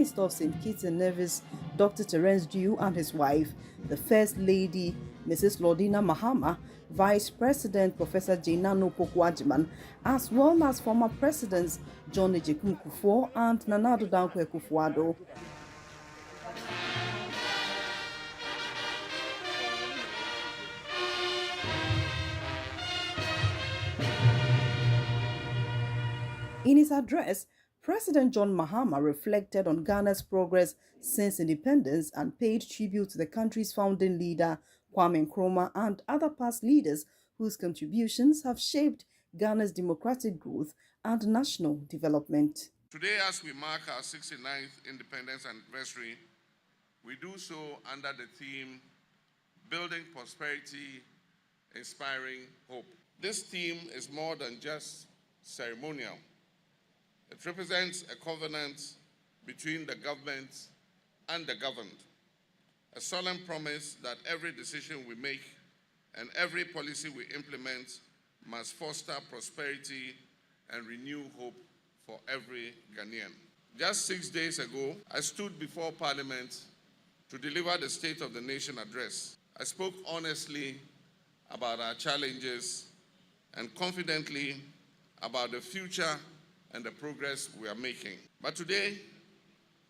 of St. Kitts and Nevis, Dr. Terence Dew, and his wife, the First Lady, Mrs. Lordina Mahama, Vice President Professor Jainano Pokuajiman, as well as former Presidents John Ejekun Kufuor and Nana Addo Dankwa Akufo-Addo. In his address, President John Mahama reflected on Ghana's progress since independence and paid tribute to the country's founding leader, Kwame Nkrumah, and other past leaders whose contributions have shaped Ghana's democratic growth and national development. Today, as we mark our 69th independence anniversary, we do so under the theme, Building Prosperity, Inspiring Hope. This theme is more than just ceremonial. It represents a covenant between the government and the governed, a solemn promise that every decision we make and every policy we implement must foster prosperity and renew hope for every Ghanaian. Just 6 days ago, I stood before Parliament to deliver the State of the Nation address. I spoke honestly about our challenges and confidently about the future and the progress we are making. But today,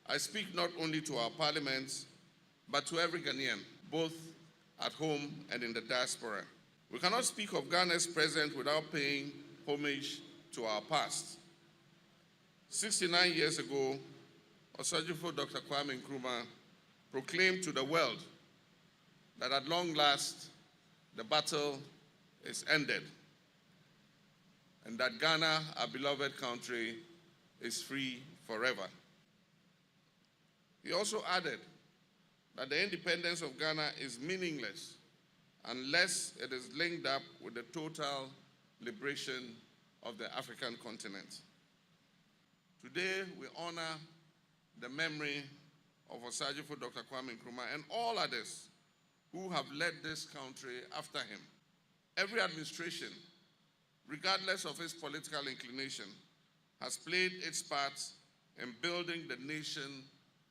I speak not only to our Parliament, but to every Ghanaian, both at home and in the diaspora. We cannot speak of Ghana's present without paying homage to our past. 69 years ago, Osagyefo Dr. Kwame Nkrumah proclaimed to the world that at long last, the battle is ended, and that Ghana, our beloved country, is free forever. He also added that the independence of Ghana is meaningless unless it is linked up with the total liberation of the African continent. Today, we honor the memory of Osagyefo Dr. Kwame Nkrumah and all others who have led this country after him. Every administration, regardless of its political inclination, has played its part in building the nation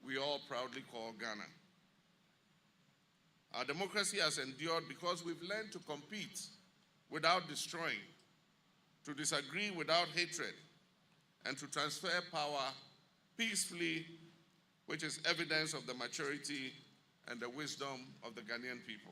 we all proudly call Ghana. Our democracy has endured because we've learned to compete without destroying, to disagree without hatred, and to transfer power peacefully, which is evidence of the maturity and the wisdom of the Ghanaian people.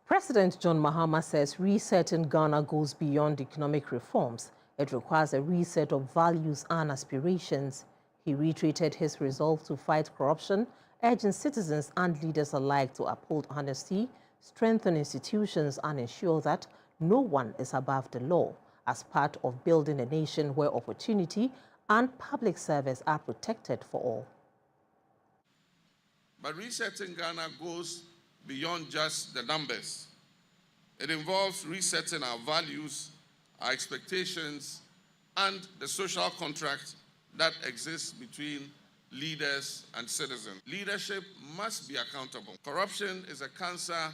President John Mahama says resetting Ghana goes beyond economic reforms. It requires a reset of values and aspirations. He reiterated his resolve to fight corruption, urging citizens and leaders alike to uphold honesty, strengthen institutions, and ensure that no one is above the law as part of building a nation where opportunity and public service are protected for all. But resetting Ghana goes beyond just the numbers. It involves resetting our values, our expectations, and the social contract that exists between leaders and citizens. Leadership must be accountable. Corruption is a cancer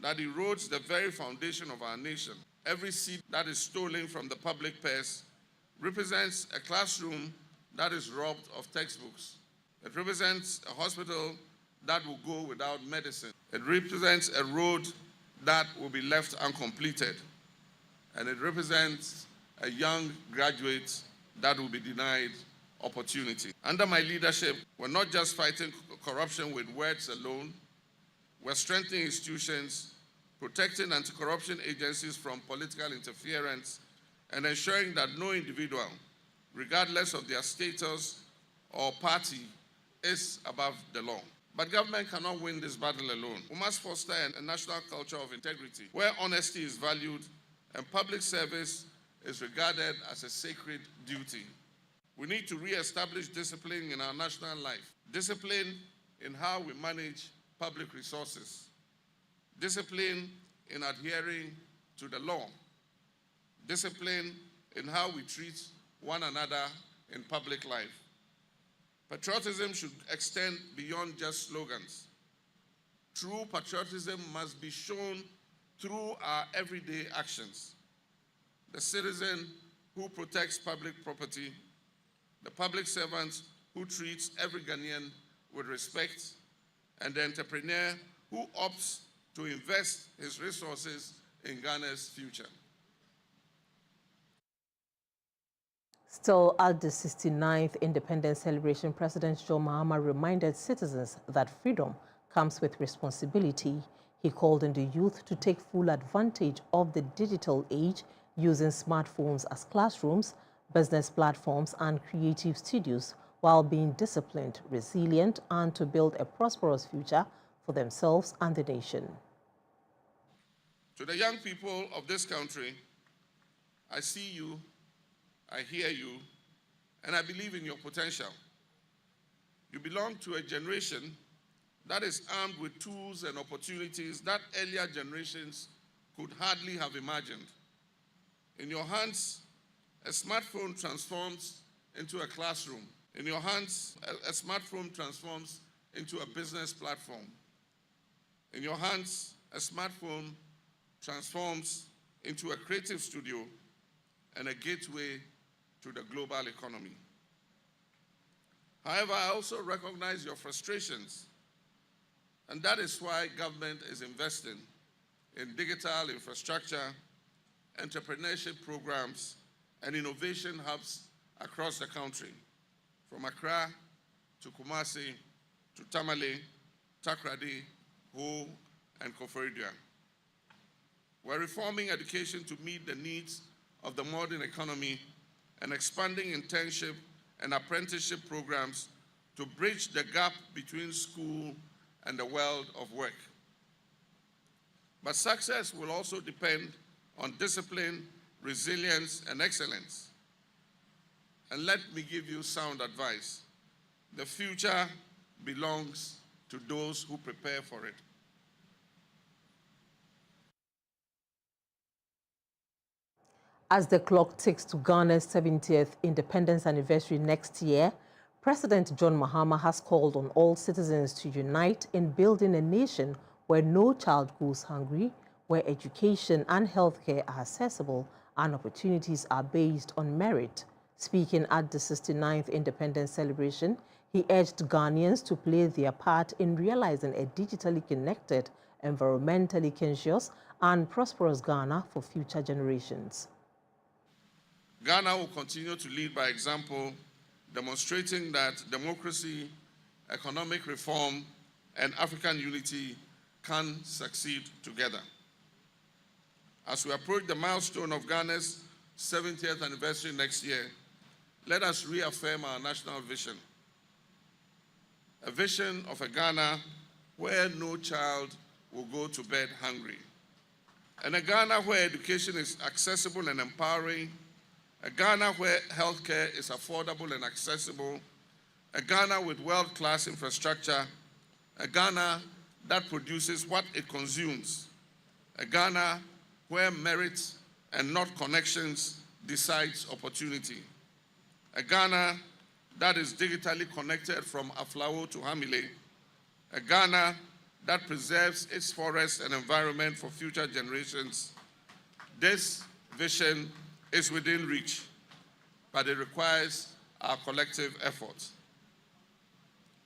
that erodes the very foundation of our nation. Every seat that is stolen from the public purse represents a classroom that is robbed of textbooks. It represents a hospital that will go without medicine. It represents a road that will be left uncompleted. And it represents a young graduate that will be denied opportunity. Under my leadership, we're not just fighting corruption with words alone. We're strengthening institutions, protecting anti-corruption agencies from political interference, and ensuring that no individual, regardless of their status or party, is above the law. But government cannot win this battle alone. We must foster a national culture of integrity, where honesty is valued and public service is regarded as a sacred duty. We need to re-establish discipline in our national life, discipline in how we manage public resources, discipline in adhering to the law, discipline in how we treat one another in public life. Patriotism should extend beyond just slogans. True patriotism must be shown through our everyday actions. The citizen who protects public property, the public servant who treats every Ghanaian with respect, and the entrepreneur who opts to invest his resources in Ghana's future. Still at the 69th Independence Celebration, President John Mahama reminded citizens that freedom comes with responsibility. He called on the youth to take full advantage of the digital age, using smartphones as classrooms, business platforms, and creative studios, while being disciplined, resilient, and to build a prosperous future for themselves and the nation. To the young people of this country, I see you, I hear you, and I believe in your potential. You belong to a generation that is armed with tools and opportunities that earlier generations could hardly have imagined. In your hands, a smartphone transforms into a classroom. In your hands, a smartphone transforms into a business platform. In your hands, a smartphone transforms into a creative studio and a gateway to the global economy. However, I also recognize your frustrations, and that is why government is investing in digital infrastructure, entrepreneurship programs, and innovation hubs across the country, from Accra to Kumasi to Tamale, Takoradi, Ho, and Koforidua. We're reforming education to meet the needs of the modern economy and expanding internship and apprenticeship programs to bridge the gap between school and the world of work. But success will also depend on discipline, resilience, and excellence. And let me give you sound advice. The future belongs to those who prepare for it. As the clock ticks to Ghana's 70th independence anniversary next year, President John Mahama has called on all citizens to unite in building a nation where no child goes hungry, where education and healthcare are accessible and opportunities are based on merit. Speaking at the 69th independence celebration, he urged Ghanaians to play their part in realizing a digitally connected, environmentally conscious, and prosperous Ghana for future generations. Ghana will continue to lead by example, demonstrating that democracy, economic reform, and African unity can succeed together. As we approach the milestone of Ghana's 70th anniversary next year, let us reaffirm our national vision. A vision of a Ghana where no child will go to bed hungry. And a Ghana where education is accessible and empowering. A Ghana where healthcare is affordable and accessible. A Ghana with world-class infrastructure. A Ghana that produces what it consumes. A Ghana where merit and not connections decides opportunity. A Ghana that is digitally connected from Aflao to Hamile. A Ghana that preserves its forests and environment for future generations. This vision is within reach, but it requires our collective efforts.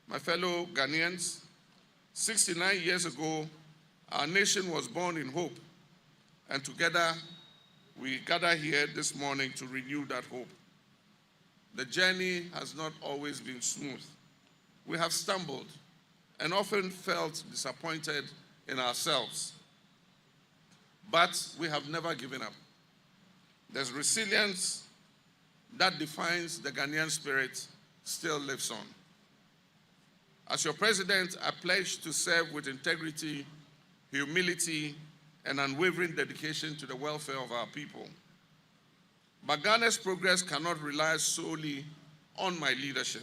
My fellow Ghanaians, 69 years ago, our nation was born in hope, and together we gather here this morning to renew that hope. The journey has not always been smooth. We have stumbled and often felt disappointed in ourselves, but we have never given up. There's resilience that defines the Ghanaian spirit still lives on. As your president, I pledge to serve with integrity, humility, and unwavering dedication to the welfare of our people. But Ghana's progress cannot rely solely on my leadership.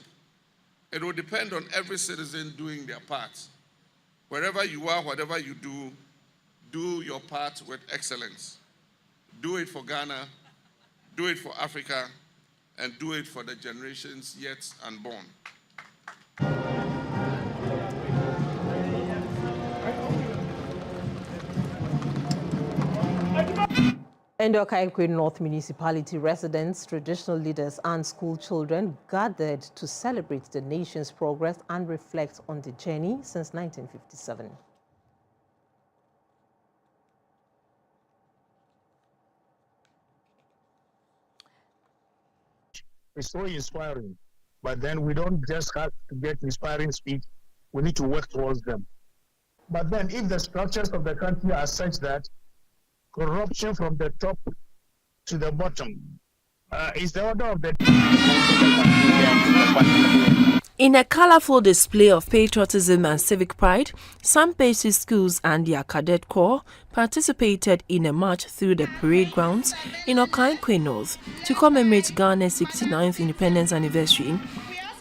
It will depend on every citizen doing their part. Wherever you are, whatever you do your part with excellence. Do it for Ghana, do it for Africa, and do it for the generations yet unborn. And Okaikwe North Municipality residents, traditional leaders and school children gathered to celebrate the nation's progress and reflect on the journey since 1957. It's so inspiring, but then we don't just have to get inspiring speech, we need to work towards them. But then if the structures of the country are such that corruption from the top to the bottom is the order of the day. In a colorful display of patriotism and civic pride, some basic schools and their cadet corps participated in a march through the parade grounds in Okaikwe North to commemorate Ghana's 69th independence anniversary.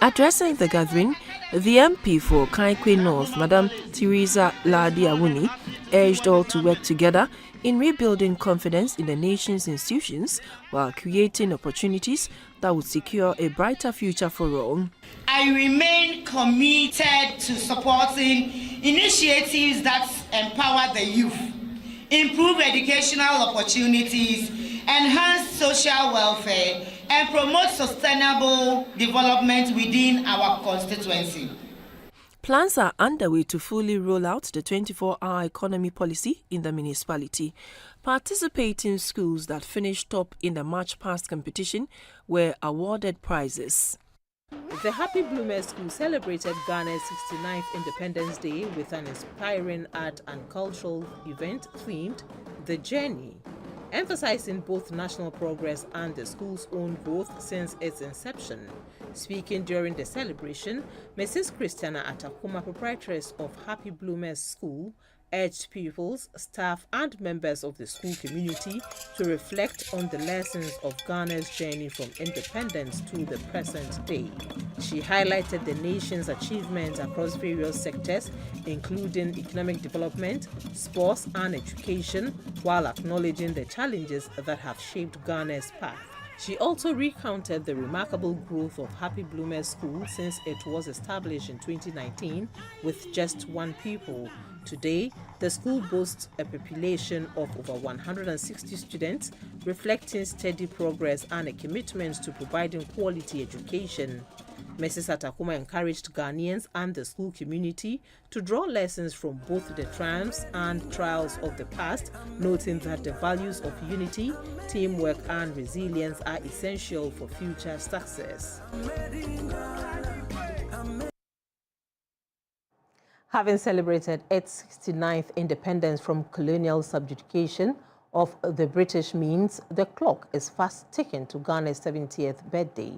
Addressing the gathering, the MP for Okaikwe North, Madam Teresa Ladi Awuni, urged all to work together in rebuilding confidence in the nation's institutions while creating opportunities that would secure a brighter future for all. I remain committed to supporting initiatives that empower the youth, improve educational opportunities, enhance social welfare, and promote sustainable development within our constituency. Plans are underway to fully roll out the 24-hour economy policy in the municipality. Participating schools that finished top in the March Past competition were awarded prizes. The Happy Bloomers School celebrated Ghana's 69th Independence Day with an inspiring art and cultural event themed The Journey, emphasizing both national progress and the school's own growth since its inception. Speaking during the celebration, Mrs. Christiana Atakuma, proprietress of Happy Bloomers School, urged pupils, staff and members of the school community to reflect on the lessons of Ghana's journey from independence to the present day. She highlighted the nation's achievements across various sectors, including economic development, sports and education, while acknowledging the challenges that have shaped Ghana's path. She also recounted the remarkable growth of Happy Bloomers School since it was established in 2019 with just one pupil. Today, the school boasts a population of over 160 students, reflecting steady progress and a commitment to providing quality education. Mrs. Atakuma encouraged Ghanaians and the school community to draw lessons from both the triumphs and trials of the past, noting that the values of unity, teamwork and resilience are essential for future success. Having celebrated its 69th independence from colonial subjugation of the British means the clock is fast ticking to Ghana's 70th birthday.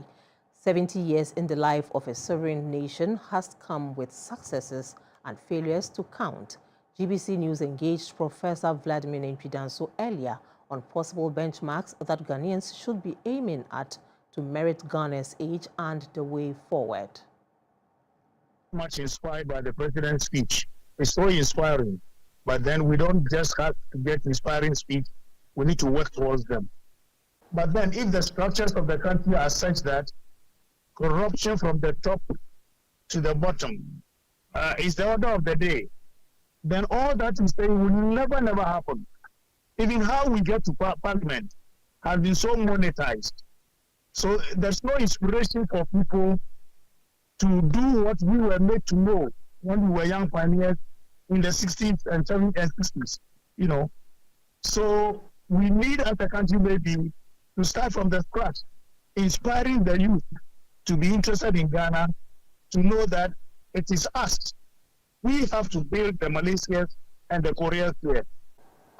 70 years in the life of a sovereign nation has come with successes and failures to count. GBC News engaged Professor Vladimir Nentwidanso earlier on possible benchmarks that Ghanaians should be aiming at to merit Ghana's age and the way forward. Much inspired by the president's speech. It's so inspiring, but then we don't just have to get inspiring speech, we need to work towards them. But then if the structures of the country are such that corruption from the top to the bottom is the order of the day, then all that is saying will never happen. Even how we get to parliament has been so monetized. So there's no inspiration for people to do what we were made to know when we were young pioneers in the 60s and 70s and 60s, you know. So we need as a country maybe to start from the scratch, inspiring the youth to be interested in Ghana, to know that it is us. We have to build the Malaysians and the Koreans here.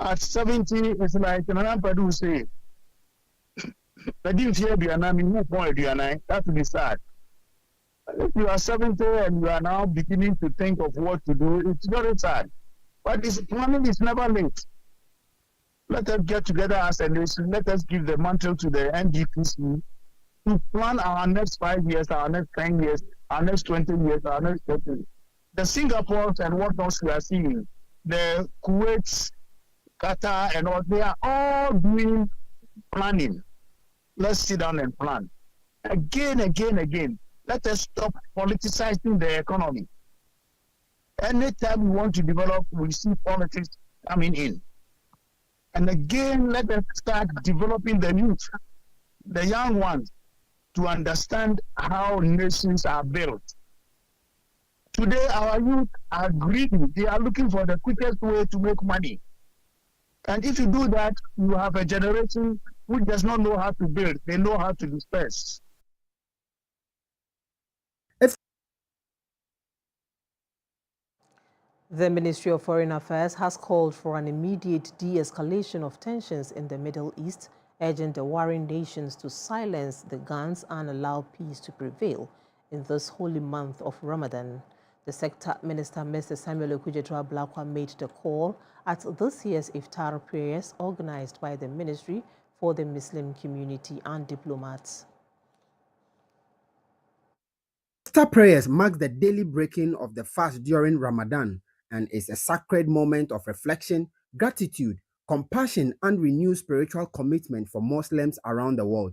At 70, it's like Nana Padu say, that would be sad. If you are 70 and you are now beginning to think of what to do, it's very sad. But planning is never late. Let us get together as a nation. Let us give the mantle to the NDPC to plan our next 5 years, our next 10 years, our next 20 years, our next 30. The Singapores and what else we are seeing, the Kuwait, Qatar, and all, they are all doing planning. Let's sit down and plan. Again. Let us stop politicizing the economy. Anytime we want to develop, we see politics coming in. And again, let us start developing the youth, the young ones, to understand how nations are built. Today, our youth are greedy. They are looking for the quickest way to make money. And if you do that, you have a generation which does not know how to build. They know how to disperse. The Ministry of Foreign Affairs has called for an immediate de-escalation of tensions in the Middle East, urging the warring nations to silence the guns and allow peace to prevail in this holy month of Ramadan. The Sector Minister, Mr. Samuel Okudzeto Ablakwa, made the call at this year's Iftar prayers organized by the Ministry for the Muslim community and diplomats. Iftar prayers mark the daily breaking of the fast during Ramadan and is a sacred moment of reflection, gratitude, compassion, and renewed spiritual commitment for Muslims around the world.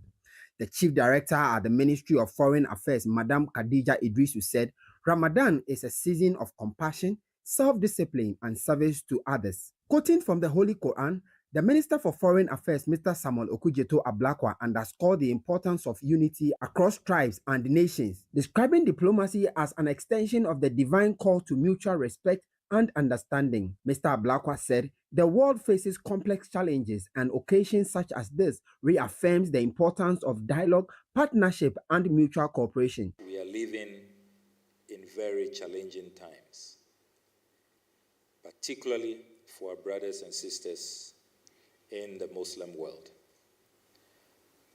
The Chief Director at the Ministry of Foreign Affairs, Madam Khadija Idrisu, said, Ramadan is a season of compassion, self-discipline, and service to others. Quoting from the Holy Quran, the Minister for Foreign Affairs, Mr. Samuel Okudzeto Ablakwa, underscored the importance of unity across tribes and nations, describing diplomacy as an extension of the divine call to mutual respect and understanding. Mr. Ablakwa said, the world faces complex challenges, and occasions such as this reaffirms the importance of dialogue, partnership, and mutual cooperation. We are living in very challenging times, particularly for our brothers and sisters in the Muslim world.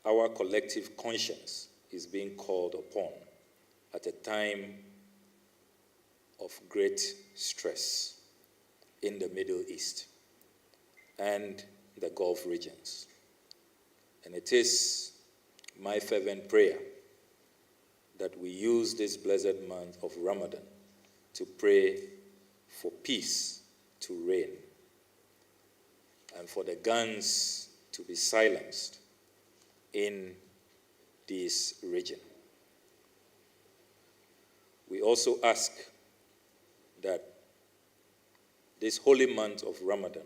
Our collective conscience is being called upon at a time of great stress in the Middle East and the Gulf regions. And it is my fervent prayer that we use this blessed month of Ramadan to pray for peace to reign and for the guns to be silenced in this region. We also ask that this holy month of Ramadan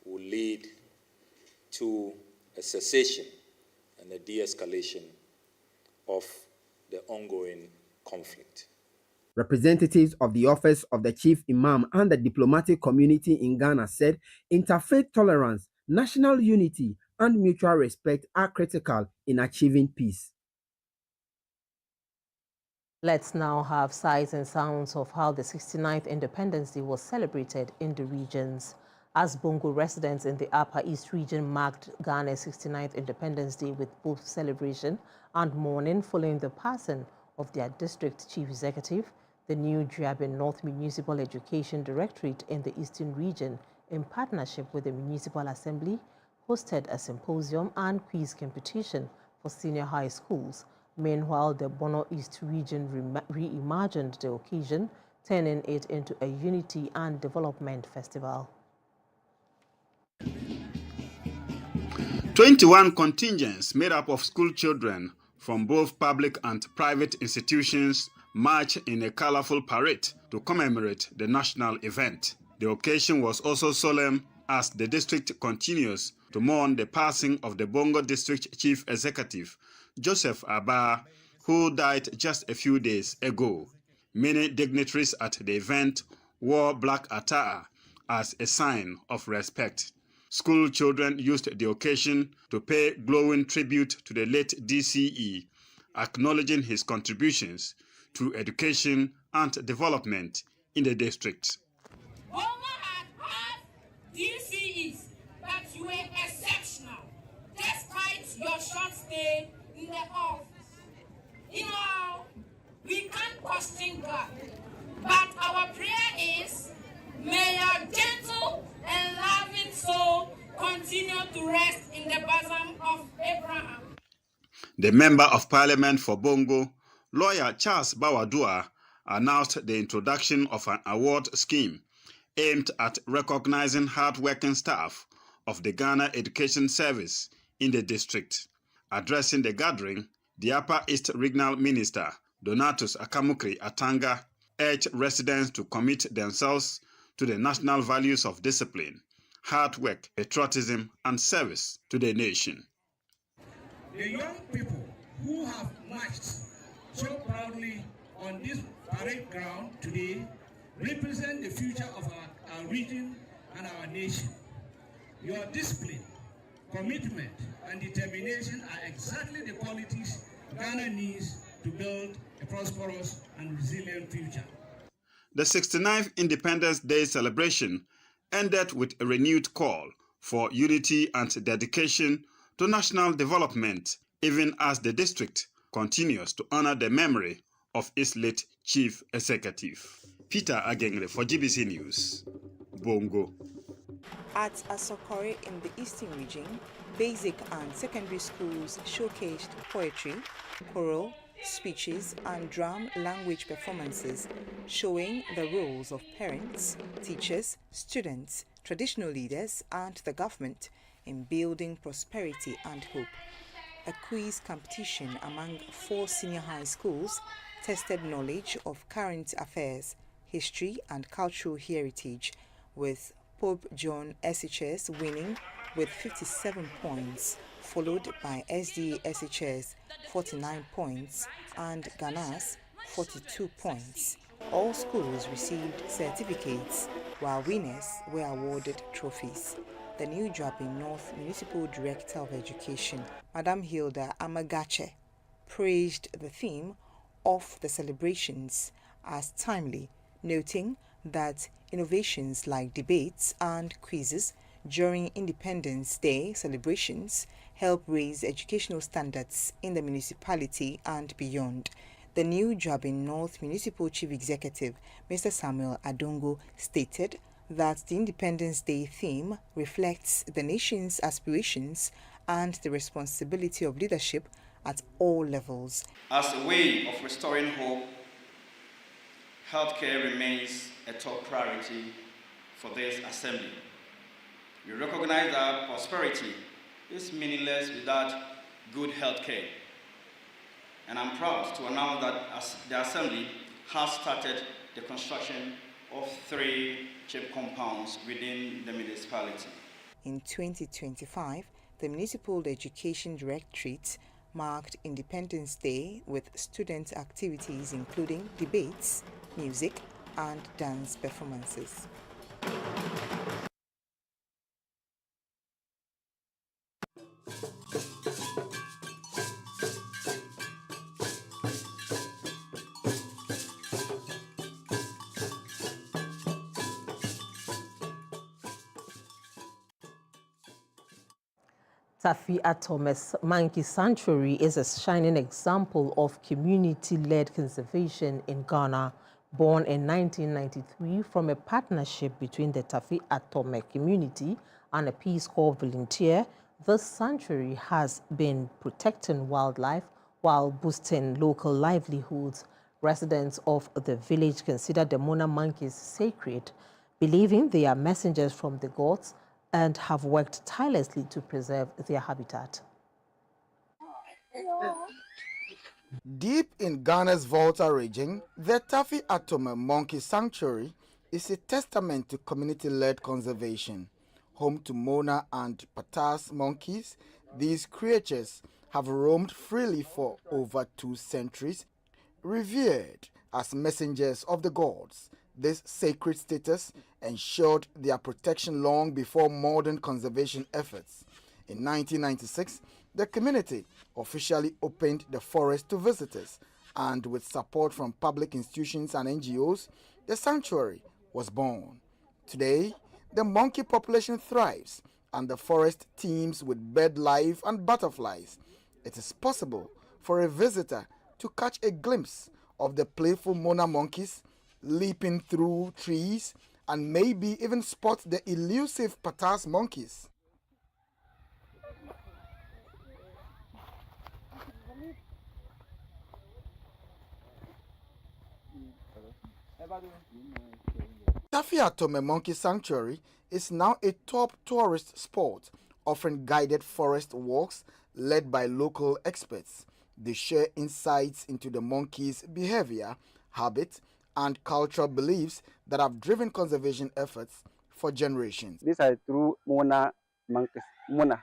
will lead to a cessation and a de-escalation of the ongoing conflict. Representatives of the Office of the Chief Imam and the diplomatic community in Ghana said interfaith tolerance, national unity, and mutual respect are critical in achieving peace. Let's now have sights and sounds of how the 69th Independence Day was celebrated in the regions. As Bongo residents in the Upper East region marked Ghana's 69th Independence Day with both celebration and mourning following the passing of their district chief executive, the new Driabin North Municipal Education Directorate in the Eastern region, in partnership with the Municipal Assembly, hosted a symposium and quiz competition for senior high schools. Meanwhile, the Bono East region reimagined the occasion, turning it into a unity and development festival. 21 contingents made up of school children from both public and private institutions marched in a colorful parade to commemorate the national event. The occasion was also solemn as the district continues to mourn the passing of the Bongo District Chief Executive, Joseph Abah, who died just a few days ago. Many dignitaries at the event wore black attire as a sign of respect. School children used the occasion to pay glowing tribute to the late DCE, acknowledging his contributions to education and development in the district. Bongo had DCEs, but you were exceptional, despite your short stay in the office. You know, we can't question God, but our prayer is, may your gentle and loving soul continue to rest in the bosom of Abraham. The Member of Parliament for Bongo, lawyer Charles Bawadua, announced the introduction of an award scheme aimed at recognizing hard-working staff of the Ghana Education Service in the district. Addressing the gathering, the Upper East Regional Minister, Donatus Akamukri Atanga, urged residents to commit themselves to the national values of discipline, hard work, patriotism, and service to the nation. The young people who have marched so proudly on this parade ground today represent the future of our region and our nation. Your discipline, commitment, and determination are exactly the qualities Ghana needs to build a prosperous and resilient future. The 69th Independence Day celebration ended with a renewed call for unity and dedication to national development, even as the district continues to honor the memory of its late chief executive. Peter Agengre for GBC News, Bongo. At Asokore in the Eastern region, basic and secondary schools showcased poetry, choral, speeches and drum language performances showing the roles of parents, teachers, students, traditional leaders and the government in building prosperity and hope. A quiz competition among 4 senior high schools tested knowledge of current affairs, history and cultural heritage, with Pope John SHS winning with 57 points, followed by SDA SHS 49 points and Ghana's 42 points. All schools received certificates, while winners were awarded trophies. The New Joabin North Municipal Director of Education, Madam Hilda Amagache, praised the theme of the celebrations as timely, noting that innovations like debates and quizzes during Independence Day celebrations help raise educational standards in the municipality and beyond. The New Joabin North Municipal Chief Executive, Mr. Samuel Adongo, stated that the Independence Day theme reflects the nation's aspirations and the responsibility of leadership at all levels. As a way of restoring hope, healthcare remains a top priority for this assembly. We recognize that prosperity is meaningless without good healthcare. And I'm proud to announce that as the assembly has started the construction of 3 CHIP compounds within the municipality. In 2025, the Municipal Education Directorate marked Independence Day with student activities including debates, music, and dance performances. Tafi Atome's Monkey Sanctuary is a shining example of community-led conservation in Ghana. Born in 1993 from a partnership between the Tafi Atome community and a Peace Corps volunteer, this sanctuary has been protecting wildlife while boosting local livelihoods. Residents of the village consider the Mona monkeys sacred, believing they are messengers from the gods, and have worked tirelessly to preserve their habitat. Deep in Ghana's Volta region, the Tafi Atome Monkey Sanctuary is a testament to community-led conservation. Home to Mona and Patas monkeys, these creatures have roamed freely for over 2 centuries, revered as messengers of the gods. This sacred status ensured their protection long before modern conservation efforts. In 1996, the community officially opened the forest to visitors, and with support from public institutions and NGOs, the sanctuary was born. Today, the monkey population thrives, and the forest teems with bird life and butterflies. It is possible for a visitor to catch a glimpse of the playful Mona monkeys leaping through trees, and maybe even spot the elusive Patas monkeys. Tafi Atome Monkey Sanctuary is now a top tourist spot, offering guided forest walks led by local experts. They share insights into the monkeys' behavior, habits, and cultural beliefs that have driven conservation efforts for generations. These are true Mona monkeys, Mona.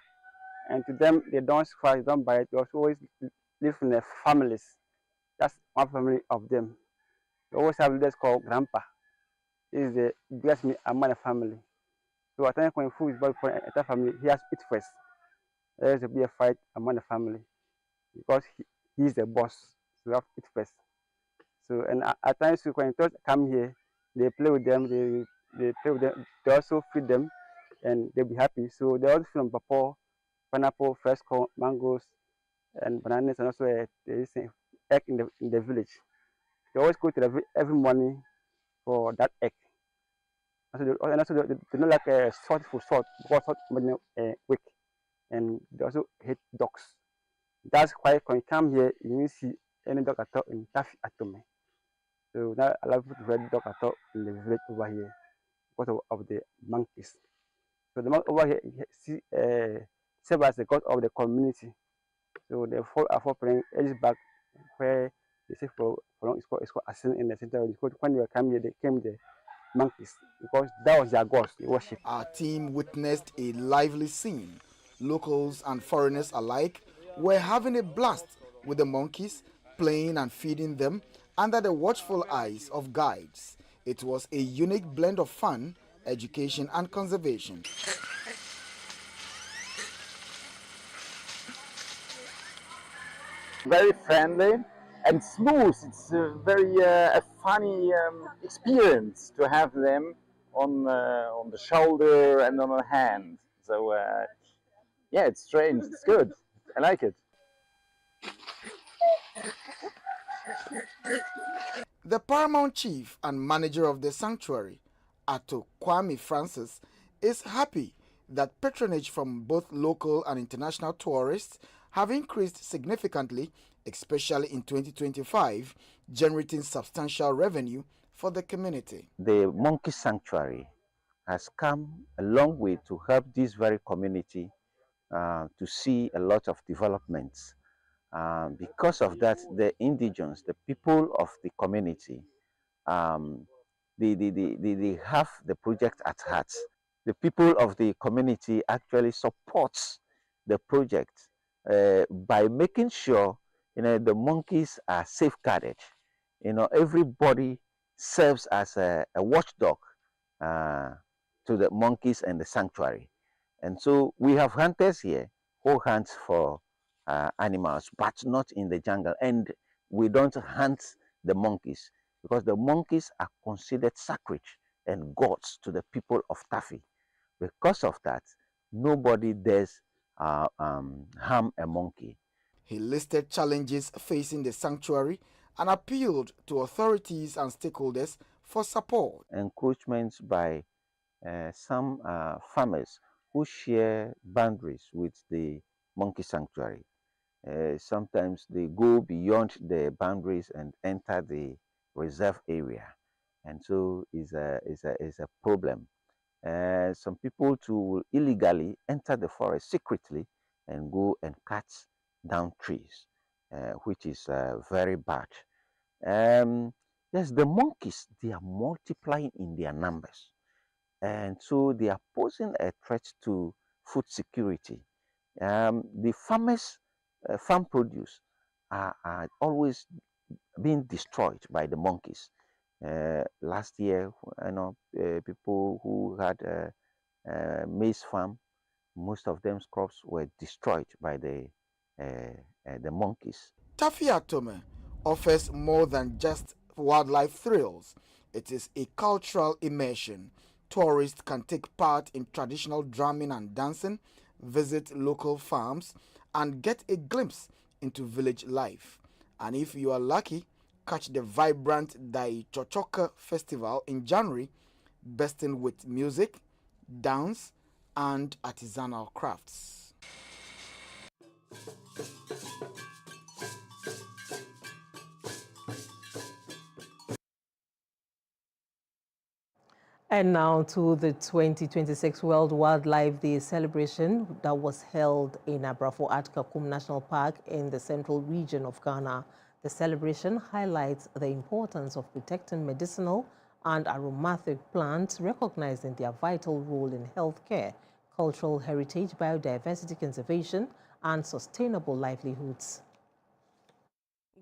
And to them, they don't scratch, don't bite. They also always live in their families. That's one family of them. They always have leaders called Grandpa. This is the biggest among the family. So at times when food is bought for entire family, he has to eat first. There has to be a fight among the family because he's the boss. So you have to eat first. So and at times when tourists come here, they play with them. They play with them. They also feed them, and they'll be happy. So they also feed on pawpaw, pineapple, fresh corn, mangoes, and bananas, and also there is an egg in the village. They always go to the every morning for that egg. And also they don't like salt for salt because salt weak, and they also hate dogs. That's why when you come here, you will see any dog at all in Tafi Atome. So now I love to ride dog at all in the village over here because of the monkeys. So the monkey over here serve as the god of the community. So the four playing edges back where they say for long it's called Asin in the center. Because when they came here, they came the monkeys because that was their gods they worship. Our team witnessed a lively scene. Locals and foreigners alike were having a blast with the monkeys, playing and feeding them under the watchful eyes of guides. It was a unique blend of fun, education, and conservation. Very friendly and smooth. It's a very funny experience to have them on the shoulder and on the hand. So yeah, it's strange. It's good. I like it. The paramount chief and manager of the sanctuary, Ato Kwame Francis, is happy that patronage from both local and international tourists have increased significantly, especially in 2025, generating substantial revenue for the community. The monkey sanctuary has come a long way to help this very community to see a lot of developments. Because of that, the indigents, the people of the community, they have the project at heart. The people of the community actually supports the project by making sure the monkeys are safeguarded. Everybody serves as a watchdog to the monkeys and the sanctuary. And so we have hunters here who hunt for animals, but not in the jungle. And we don't hunt the monkeys because the monkeys are considered sacred and gods to the people of Tafi. Because of that, nobody dares harm a monkey. He listed challenges facing the sanctuary and appealed to authorities and stakeholders for support. Encroachments by some farmers who share boundaries with the monkey sanctuary. Sometimes they go beyond the boundaries and enter the reserve area, and so is a problem. Some people too will illegally enter the forest secretly and go and cut down trees, which is very bad. Yes, the monkeys, they are multiplying in their numbers, and so they are posing a threat to food security. The farmers' farm produce are always being destroyed by the monkeys. Last year, people who had a maize farm, most of them's crops were destroyed by the monkeys. Tafi Atome offers more than just wildlife thrills. It is a cultural immersion. Tourists can take part in traditional drumming and dancing, visit local farms, and get a glimpse into village life. And if you are lucky, catch the vibrant Dai Chochoka Festival in January, bursting with music, dance, and artisanal crafts. And now to the 2026 World Wildlife Day celebration that was held in Abrafo at Kakum National Park in the central region of Ghana. The celebration highlights the importance of protecting medicinal and aromatic plants, recognizing their vital role in healthcare, cultural heritage, biodiversity conservation, and sustainable livelihoods.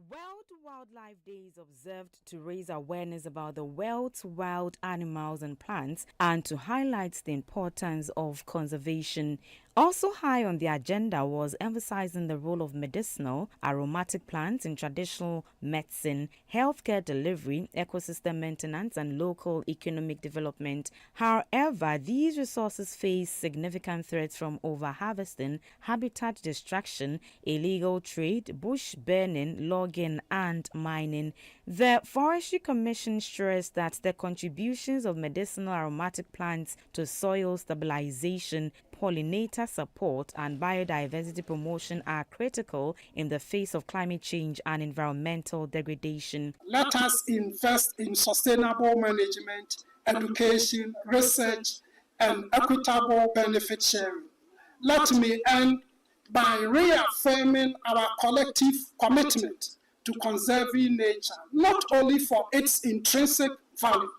World Wildlife Day is observed to raise awareness about the world's wild animals and plants and to highlight the importance of conservation. Also high on the agenda was emphasizing the role of medicinal, aromatic plants in traditional medicine, healthcare delivery, ecosystem maintenance, and local economic development. However, these resources face significant threats from overharvesting, habitat destruction, illegal trade, bush burning, logging, and mining. The Forestry Commission stressed that the contributions of medicinal aromatic plants to soil stabilization, pollinator support, and biodiversity promotion are critical in the face of climate change and environmental degradation. Let us invest in sustainable management, education, research, and equitable benefit sharing. Let me end by reaffirming our collective commitment to conserving nature, not only for its intrinsic value,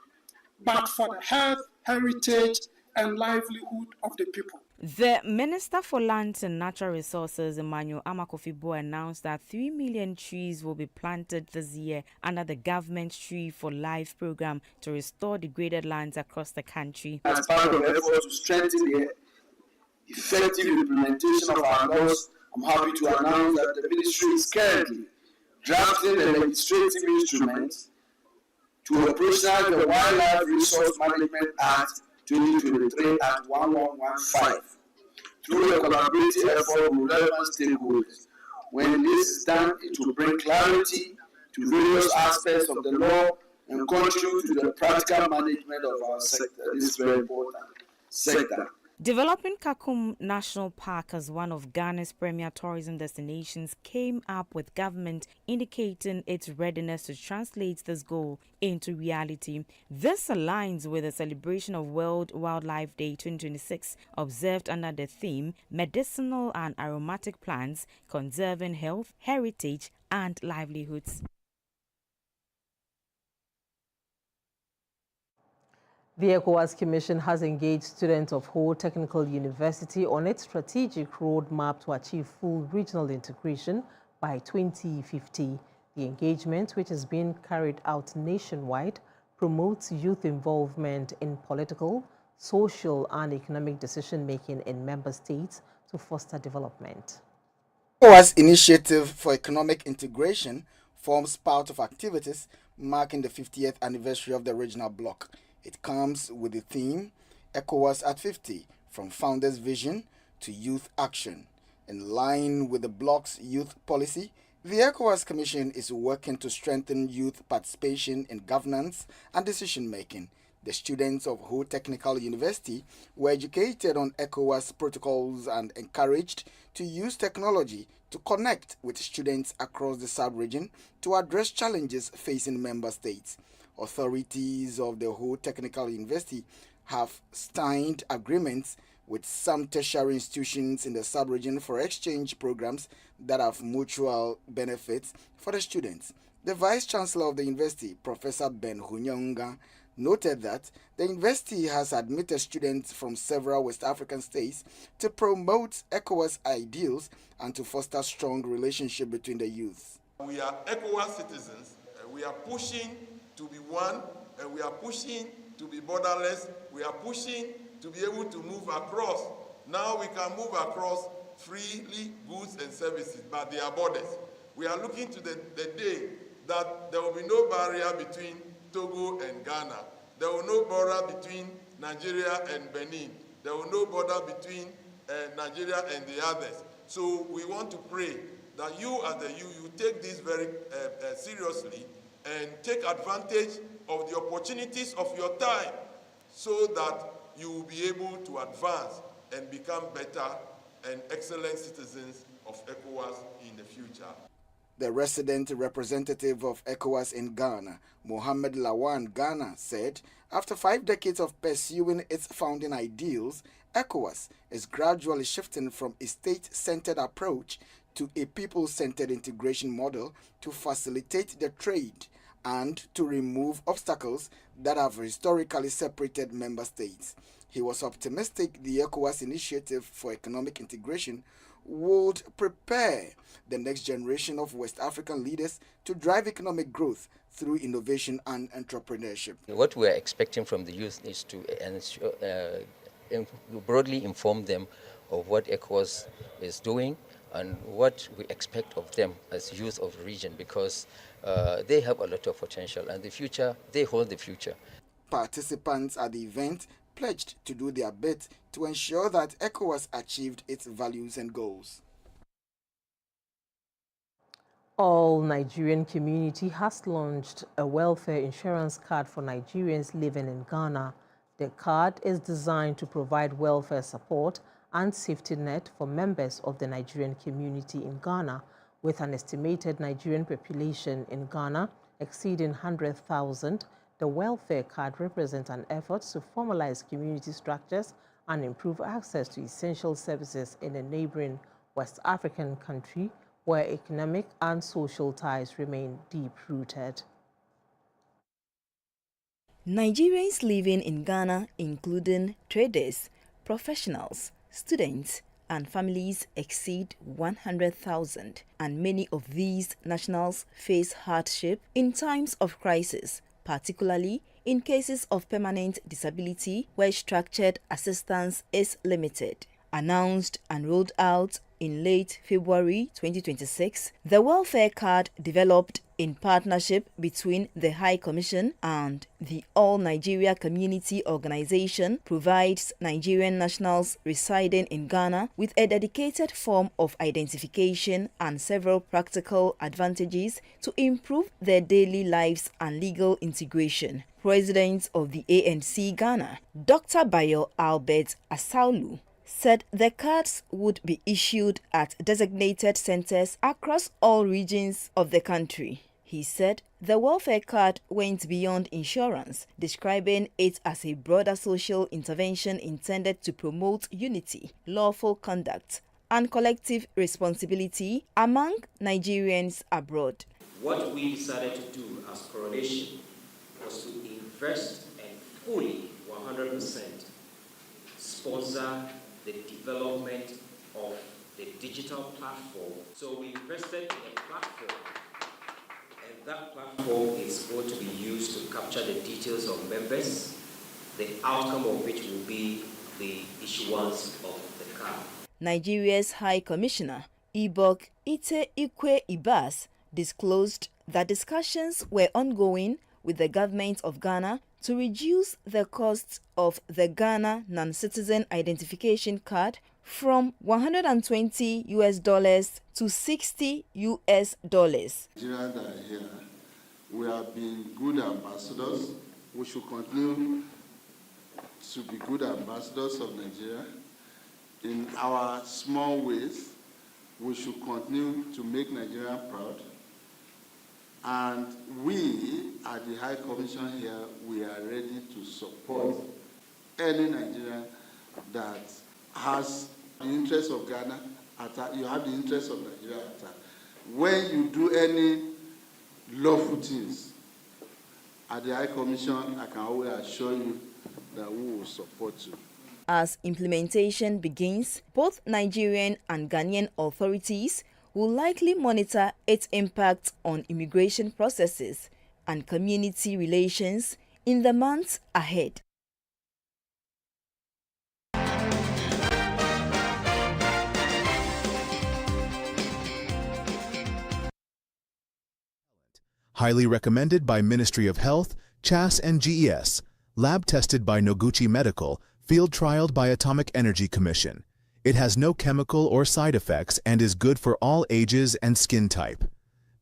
but for the health, heritage, and livelihood of the people. The Minister for Lands and Natural Resources, Emmanuel Amakofi-Boe, announced that 3 million trees will be planted this year under the government Tree for Life program to restore degraded lands across the country. As part of the effort to strengthen the effective implementation of our laws, I'm happy to announce that the ministry is currently drafting a legislative instrument to operationalize the Wildlife Resource Management Act 2023 at 1115 through a collaborative effort with relevant stakeholders. When this is done, it will bring clarity to various aspects of the law and contribute to the practical management of our sector. This is very important sector. Developing Kakum National Park as one of Ghana's premier tourism destinations came up with government indicating its readiness to translate this goal into reality. This aligns with the celebration of World Wildlife Day 2026, observed under the theme Medicinal and Aromatic Plants, Conserving Health, Heritage, and Livelihoods. The ECOWAS Commission has engaged students of Ho Technical University on its strategic roadmap to achieve full regional integration by 2050. The engagement, which is being carried out nationwide, promotes youth involvement in political, social, and economic decision-making in member states to foster development. ECOWAS Initiative for Economic Integration forms part of activities marking the 50th anniversary of the regional bloc. It comes with the theme, ECOWAS at 50, from Founders' Vision to Youth Action. In line with the bloc's youth policy, the ECOWAS Commission is working to strengthen youth participation in governance and decision-making. The students of Ho Technical University were educated on ECOWAS protocols and encouraged to use technology to connect with students across the sub-region to address challenges facing member states. Authorities of the Ho Technical University have signed agreements with some tertiary institutions in the sub-region for exchange programs that have mutual benefits for the students. The Vice-Chancellor of the university, Professor Ben Hunyonga, noted that the university has admitted students from several West African states to promote ECOWAS ideals and to foster strong relationship between the youth. We are ECOWAS citizens. We are pushing to be one, and we are pushing to be borderless. We are pushing to be able to move across. Now we can move across freely, goods and services, but there are borders. We are looking to the day that there will be no barrier between Togo and Ghana. There will be no border between Nigeria and Benin. There will be no border between Nigeria and the others. So we want to pray that you as the you take this very seriously and take advantage of the opportunities of your time so that you will be able to advance and become better and excellent citizens of ECOWAS in the future. The resident representative of ECOWAS in Ghana, Mohamed Lawan Ghana, said after 5 decades of pursuing its founding ideals, ECOWAS is gradually shifting from a state-centered approach to a people-centered integration model to facilitate the trade, and to remove obstacles that have historically separated member states. He was optimistic the ECOWAS initiative for economic integration would prepare the next generation of West African leaders to drive economic growth through innovation and entrepreneurship. What we are expecting from the youth is to broadly inform them of what ECOWAS is doing and what we expect of them as youth of the region, because they have a lot of potential and the future, they hold the future. Participants at the event pledged to do their bit to ensure that ECOWAS achieved its values and goals. All Nigerian community has launched a welfare insurance card for Nigerians living in Ghana. The card is designed to provide welfare support and safety net for members of the Nigerian community in Ghana, with an estimated Nigerian population in Ghana exceeding 100,000. The welfare card represents an effort to formalize community structures and improve access to essential services in a neighboring West African country where economic and social ties remain deep-rooted. Nigerians living in Ghana, including traders, professionals, students, and families, exceed 100,000, and many of these nationals face hardship in times of crisis, particularly in cases of permanent disability where structured assistance is limited. Announced and rolled out in late February 2026, the welfare card, developed in partnership between the High Commission and the All Nigeria Community Organization, provides Nigerian nationals residing in Ghana with a dedicated form of identification and several practical advantages to improve their daily lives and legal integration. President of the ANC Ghana, Dr. Bayo Albert Asaulu, said the cards would be issued at designated centers across all regions of the country. He said the welfare card went beyond insurance, describing it as a broader social intervention intended to promote unity, lawful conduct, and collective responsibility among Nigerians abroad. What we decided to do as Coronation was to invest and fully 100% sponsor the development of the digital platform. So we invested in a platform, and that platform is going to be used to capture the details of members, the outcome of which will be the issuance of the card. Nigeria's High Commissioner, Ibok Ite Ikwe Ibas, disclosed that discussions were ongoing with the government of Ghana to reduce the cost of the Ghana non-citizen identification card from $120 to $60. Nigerians that are here, we have been good ambassadors. We should continue to be good ambassadors of Nigeria. In our small ways, we should continue to make Nigeria proud. And we, at the High Commission here, we are ready to support any Nigerian that has the interest of Ghana at heart. You have the interest of Nigeria at heart. When you do any lawful things at the High Commission, I can always assure you that we will support you. As implementation begins, both Nigerian and Ghanaian authorities will likely monitor its impact on immigration processes and community relations in the months ahead. Highly recommended by Ministry of Health, CHAS and GES, lab tested by Noguchi Medical, field trialed by Atomic Energy Commission. It has no chemical or side effects and is good for all ages and skin type.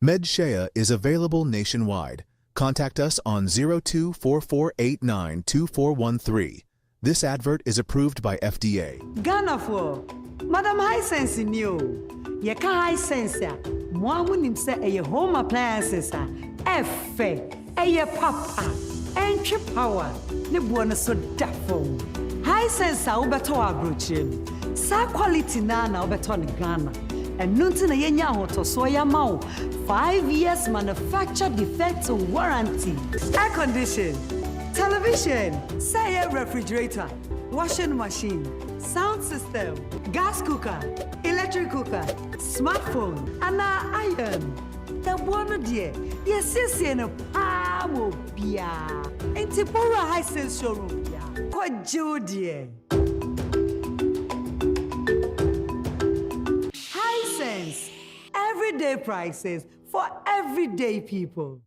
MedShea is available nationwide. Contact us on 0244892413. This advert is approved by FDA. Ghana for Madam Hisense in you. Yeka Hisense, Mwamu nimse eye home appliances, Efe, eye papa, entry power, ne buona so dafo. Hisense ubeto abrochim. Sa quality na ubeto ni Ghana. And nunti na yenya hoto soya mau. 5 years manufacturer defect warranty. Air condition, television, say refrigerator, washing machine, sound system, gas cooker, electric cooker, smartphone, and iron. The one dear, yes, in a power bia. And Tipora Hisense showroom bia. Quite dear. Hisense, everyday prices for everyday people.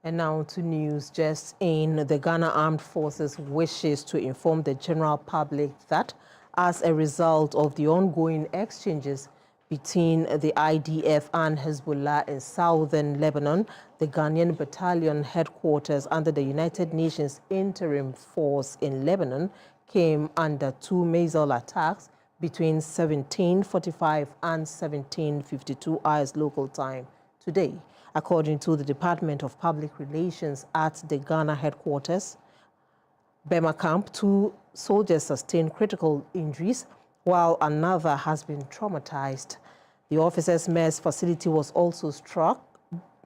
And now to news. Just in, the Ghana Armed Forces wishes to inform the general public that as a result of the ongoing exchanges between the IDF and Hezbollah in southern Lebanon, the Ghanaian battalion headquarters under the United Nations Interim Force in Lebanon came under 2 missile attacks between 17:45 and 17:52 hours local time today. According to the Department of Public Relations at the Ghana headquarters, Bema camp, 2 soldiers sustained critical injuries, while another has been traumatized. The officers' mess facility was also struck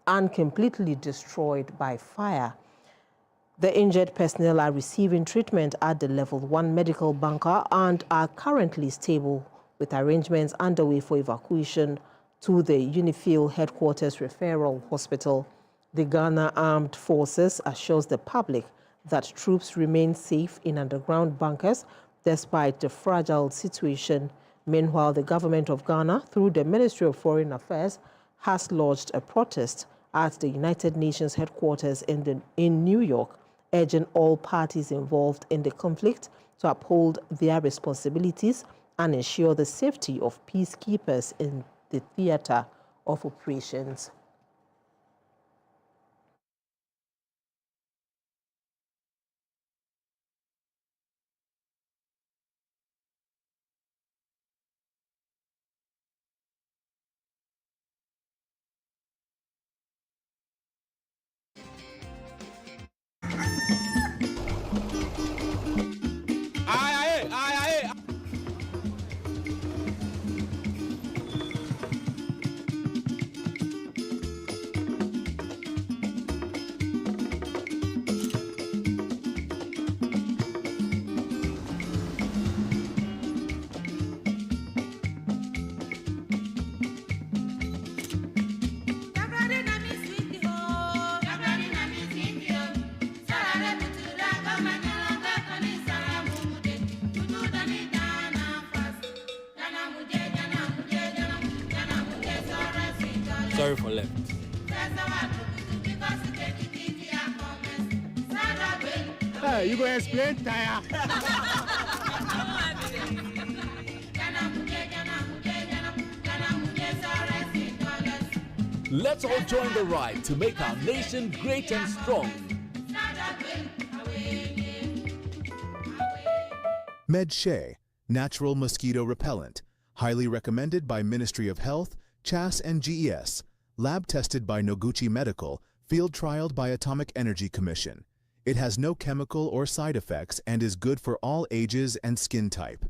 and completely destroyed by fire. The injured personnel are receiving treatment at the Level 1 medical bunker and are currently stable, with arrangements underway for evacuation to the UNIFIL headquarters referral hospital. The Ghana Armed Forces assures the public that troops remain safe in underground bunkers despite the fragile situation. Meanwhile, the government of Ghana, through the Ministry of Foreign Affairs, has lodged a protest at the United Nations headquarters in New York, urging all parties involved in the conflict to uphold their responsibilities and ensure the safety of peacekeepers in the theater of operations. Sorry for left. Hey, you gonna explain tire? Let's all join the ride to make our nation great and strong. MedShay, natural mosquito repellent, highly recommended by Ministry of Health, CHAS and GES, lab tested by Noguchi Medical, field trialed by Atomic Energy Commission. It has no chemical or side effects and is good for all ages and skin type.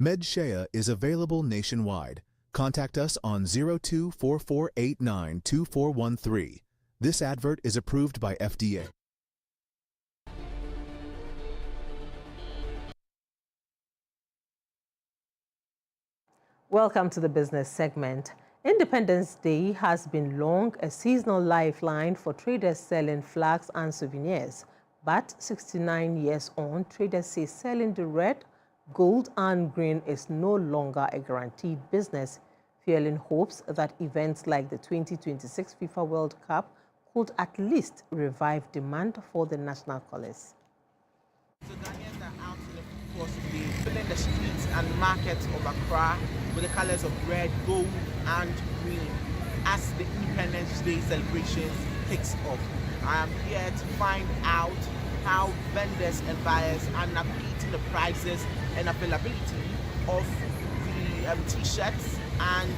MedShay is available nationwide. Contact us on 0244892413. This advert is approved by FDA. Welcome to the business segment. Independence Day has been long a seasonal lifeline for traders selling flags and souvenirs. But 69 years on, traders say selling the red, gold and green is no longer a guaranteed business, fueling hopes that events like the 2026 FIFA World Cup could at least revive demand for the national colours. So Ghanaians are out in the force today, filling the streets and markets of Accra with the colours of red, gold and green as the Independence Day celebrations kicks off. I am here to find out how vendors and buyers are navigating the prices and availability of the T-shirts and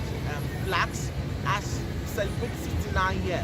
flags as we celebrate 69 years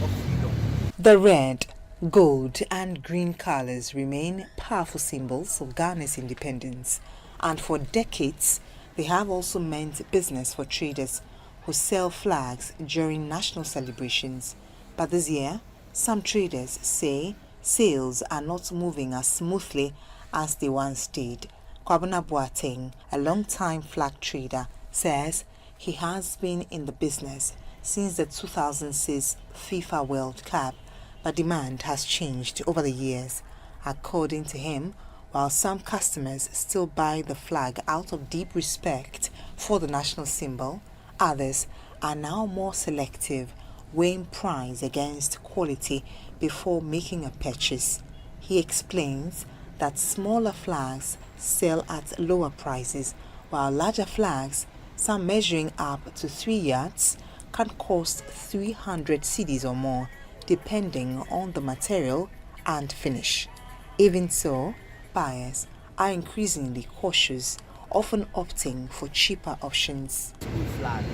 of freedom. The red, gold and green colors remain powerful symbols of Ghana's independence, and for decades they have also meant business for traders who sell flags during national celebrations. But this year, some traders say sales are not moving as smoothly as they once did. Kwabena Boateng, a long-time flag trader, says he has been in the business since the 2006 FIFA World Cup, but demand has changed over the years. According to him, while some customers still buy the flag out of deep respect for the national symbol, others are now more selective, weighing price against quality before making a purchase. He explains that smaller flags sell at lower prices, while larger flags, some measuring up to 3 yards, can cost 300 cedis or more, depending on the material and finish. Even so, buyers are increasingly cautious, often opting for cheaper options. Flag,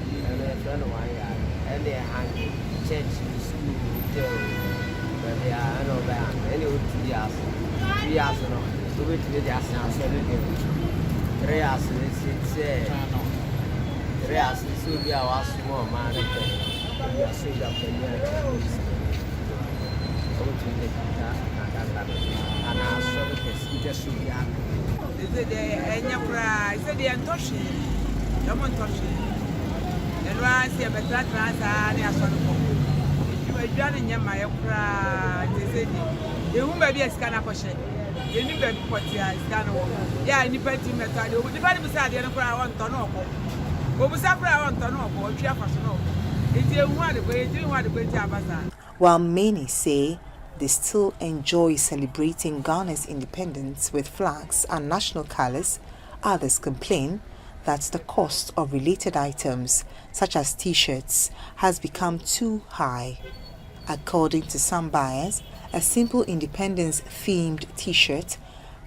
and they hang church, school, hotel, but they are any 2 years, 3 years, so we did just now, so we do 3 years, it's 3 years, this will be our small man, we are so that and our service just should be happy. Is it the Antoshi? And I say, but that was you were done in Yamaya. They said, the woman be a scanner question. You need to put your scanner. Yeah, independent method. The body beside the other I want to know. But we suffer I want to know, or Chiapas. It's a one way, do you want to go to Abasa? While many say they still enjoy celebrating Ghana's independence with flags and national colors, others complain that the cost of related items, such as T-shirts, has become too high. According to some buyers, a simple independence-themed T-shirt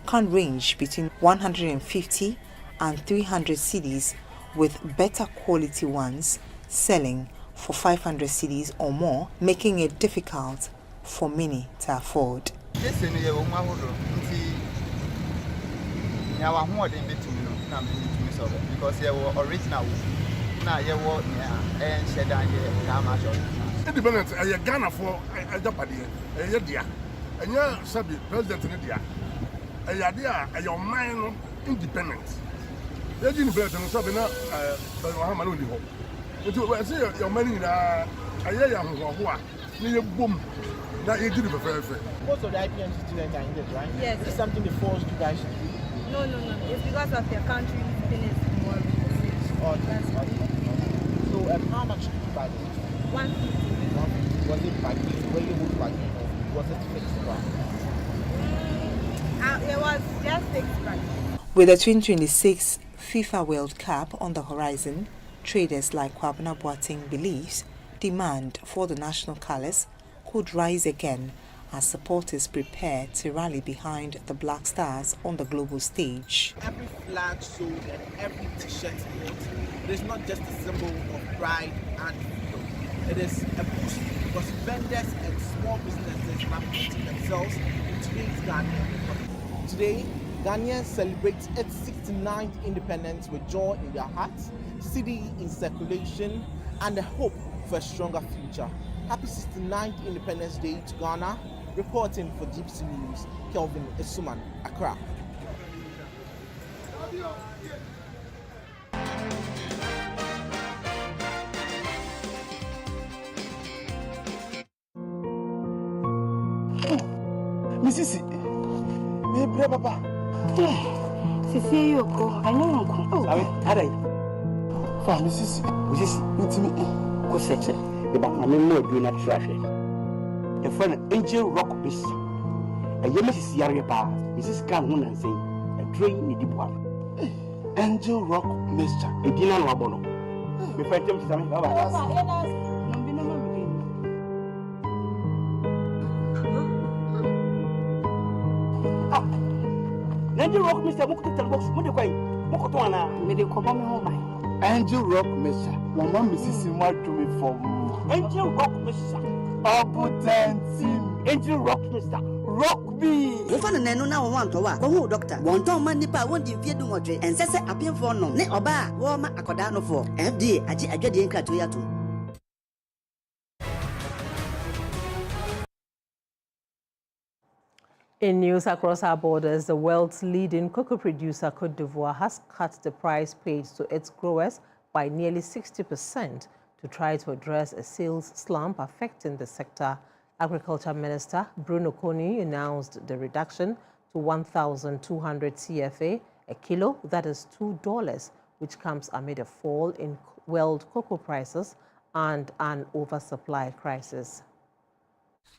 can range between 150 and 300 cedis, with better quality ones selling for 500 cedis or more, making it difficult for many to afford. Because they were original. Now you walk and shed down here. How much? Independence, I Ghana for a Japanese, a dear, and your subject, President India. A dear, a your mind independence. They didn't bear to something up, but Mohammed. I say your money, a year who are near boom. That you did it for most of the IPMC students are in this, right? Yes. It's something they forced you guys to do. No. It's because of their country fitness more. That's what. So, how much did you buy this? 150. Was it packing? Were you moved packing? Or was it fixed price? It was just fixed price. With the 2026 FIFA World Cup on the horizon, traders like Kwabena Boateng believes demand for the national colours could rise again as supporters prepare to rally behind the Black Stars on the global stage. Every flag sold and every T-shirt bought, it is not just a symbol of pride and freedom. It is a boost because vendors and small businesses are putting themselves in today's Ghanaian economy. Today, Ghanaians celebrate its 69th independence with joy in their hearts, cedi in circulation, and a hope for a stronger future. Happy 69th Independence Day to Ghana. Reporting for Gypsy News, Kelvin Esuman, Accra. Mrs. Me bre papa. Sisi yoko, anyo nko. Oh, arai. Fa Mrs. Mitimi ko seche. The back na me mo do na trash. The friend Angel Rock Miss. A Mrs. Yarpa, Mrs. Kan Hunan say, a drain in the bois. Angel Rock Mister. A dinner no abono. Me find them to some baba. Angel Rock Mister Mukutu Box, Mudequay, Mokotana, Medico Bomb. Angel Rock Mesa. Mama Mrs. Sima to me for Angel Rock Mesa. Angel Rock Mesa. Rock me. If I know now want to work, oh doctor, one time man nipa won't if you do what and says a pin for no, ne oba, warma acordano for FD, I didn't cut to yatu. In news across our borders, the world's leading cocoa producer, Côte d'Ivoire, has cut the price paid to its growers by nearly 60% to try to address a sales slump affecting the sector. Agriculture Minister Bruno Koni announced the reduction to 1,200 CFA a kilo, that is $2, which comes amid a fall in world cocoa prices and an oversupply crisis.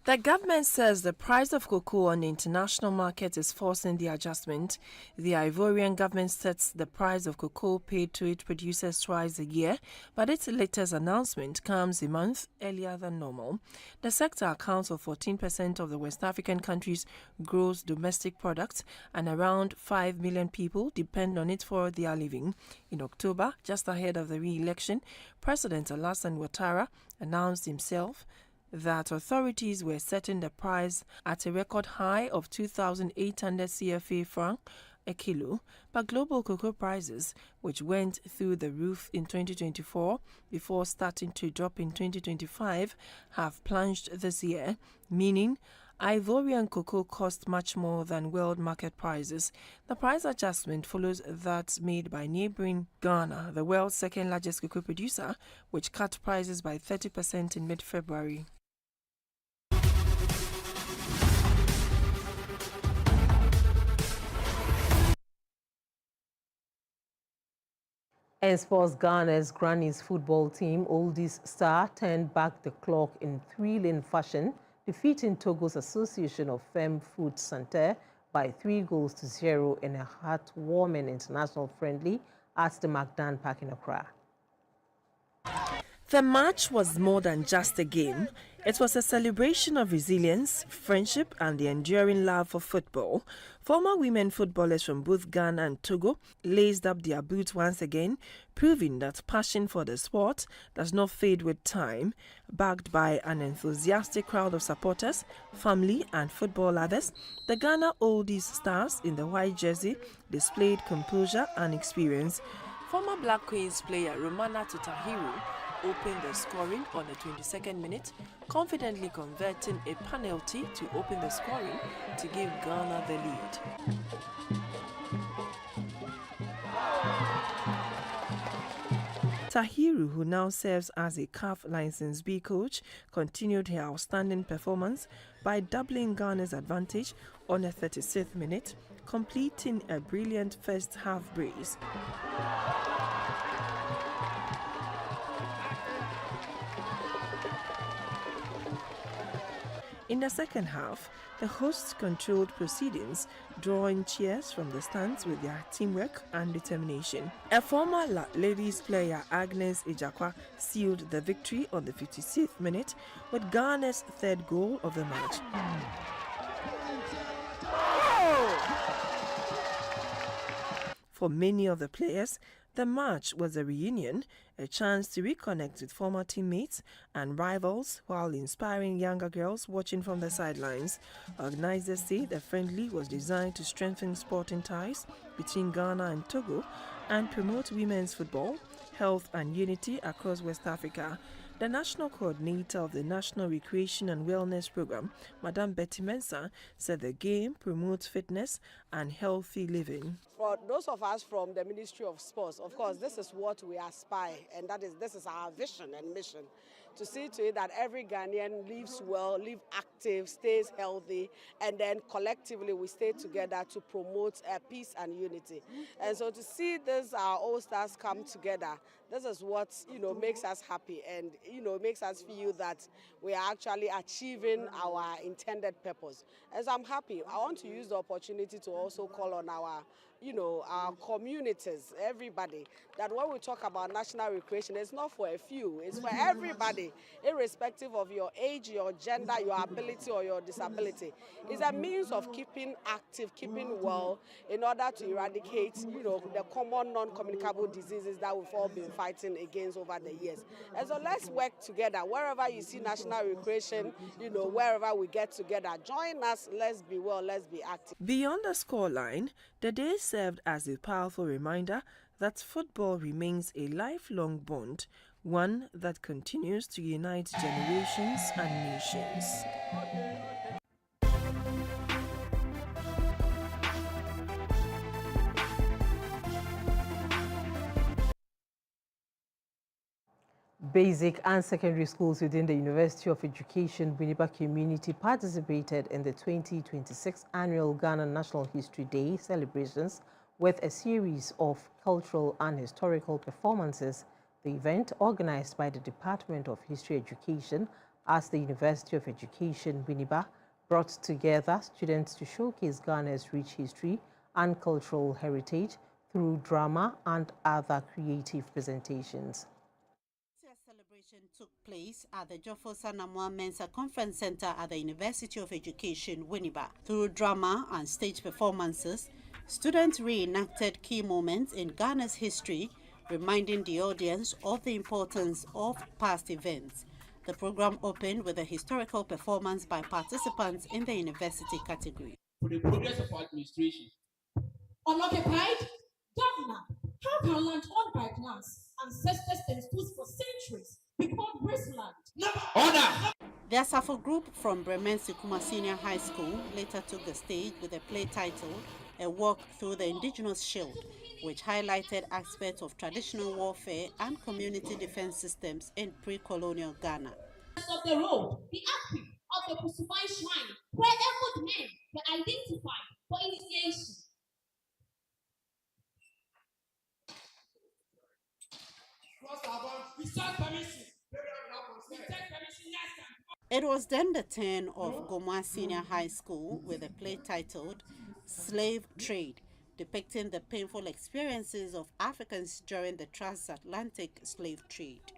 The government says the price of cocoa on the international market is forcing the adjustment. The Ivorian government sets the price of cocoa paid to its producers twice a year, but its latest announcement comes a month earlier than normal. The sector accounts for 14% of the West African country's gross domestic product, and around 5 million people depend on it for their living. In October, just ahead of the re-election, President Alassane Ouattara announced himself that authorities were setting the price at a record high of 2,800 CFA franc a kilo, but global cocoa prices, which went through the roof in 2024 before starting to drop in 2025, have plunged this year, meaning Ivorian cocoa cost much more than world market prices. The price adjustment follows that made by neighboring Ghana, the world's second largest cocoa producer, which cut prices by 30% in mid-February. In sports, Ghana's Grannies football team, Oldies Star, turned back the clock in thrilling fashion, defeating Togo's Association of Femme Foot Santerre by 3-0 in a heartwarming international friendly at the Macdan Park in Accra. The match was more than just a game. It was a celebration of resilience, friendship, and the enduring love for football. Former women footballers from both Ghana and Togo laced up their boots once again, proving that passion for the sport does not fade with time. Backed by an enthusiastic crowd of supporters, family, and football lovers, the Ghana Oldies Stars in the white jersey displayed composure and experience. Former Black Queens player Romana Tutahiru opened the scoring on the 22nd minute, confidently converting a penalty to open the scoring to give Ghana the lead. Tahiru, who now serves as a CAF Licence B coach, continued her outstanding performance by doubling Ghana's advantage on the 36th minute, completing a brilliant first half brace. In the second half, the hosts controlled proceedings, drawing cheers from the stands with their teamwork and determination. A former ladies player, Agnes Ejakwa, sealed the victory on the 56th minute with Ghana's third goal of the match. For many of the players, the match was a reunion, a chance to reconnect with former teammates and rivals while inspiring younger girls watching from the sidelines. Organizers say the friendly was designed to strengthen sporting ties between Ghana and Togo and promote women's football, health and unity across West Africa. The national coordinator of the National Recreation and Wellness Program, Madame Betty Mensah, said the game promotes fitness and healthy living. For those of us from the Ministry of Sports, of course, this is what we aspire, and this is our vision and mission, to see to it that every Ghanaian lives well, lives active, stays healthy, and then collectively we stay together to promote peace and unity. And so to see this, our All Stars come together, this is what makes us happy, and makes us feel that we are actually achieving our intended purpose. As I'm happy, I want to use the opportunity to also call on our our communities, everybody, that when we talk about national recreation, it's not for a few, it's for everybody, irrespective of your age, your gender, your ability, or your disability. It's a means of keeping active, keeping well, in order to eradicate, the common non-communicable diseases that we've all been fighting against over the years. And so let's work together. Wherever you see national recreation, wherever we get together, join us, let's be well, let's be active. Beyond the scoreline, the day served as a powerful reminder that football remains a lifelong bond, one that continues to unite generations and nations. Basic and secondary schools within the University of Education Winneba community participated in the 2026 annual Ghana National History Day celebrations with a series of cultural and historical performances. The event, organized by the Department of History Education as the University of Education Winneba, brought together students to showcase Ghana's rich history and cultural heritage through drama and other creative presentations. Celebration took place at the Jofo Sanamwa Mensa Conference Center at the University of Education, Winneba. Through drama and stage performances, students reenacted key moments in Ghana's history, reminding the audience of the importance of past events. The program opened with a historical performance by participants in the university category. For the progress of our administration. Unoccupied, governor, how can land owned by class, ancestors and schools for centuries be called wasteland? Order! The Asafo group from Bremen Sikuma Senior High School later took the stage with a play titled A Walk Through the Indigenous Shield, which highlighted aspects of traditional warfare and community defense systems in pre-colonial Ghana. Of the road, the active of the Kusumai Shrine, where every men were identified for initiation. It was then the turn of Gomwa Senior High School with a play titled Slave Trade, depicting the painful experiences of Africans during the transatlantic slave trade.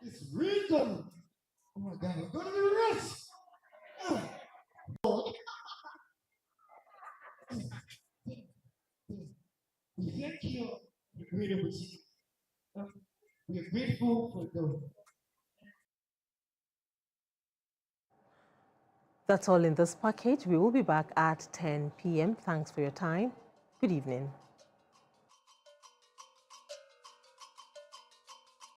It's real. Oh my God, I'm gonna be rich. Thank you. We're grateful for those. That's all in this package. We will be back at 10 p.m. Thanks for your time. Good evening.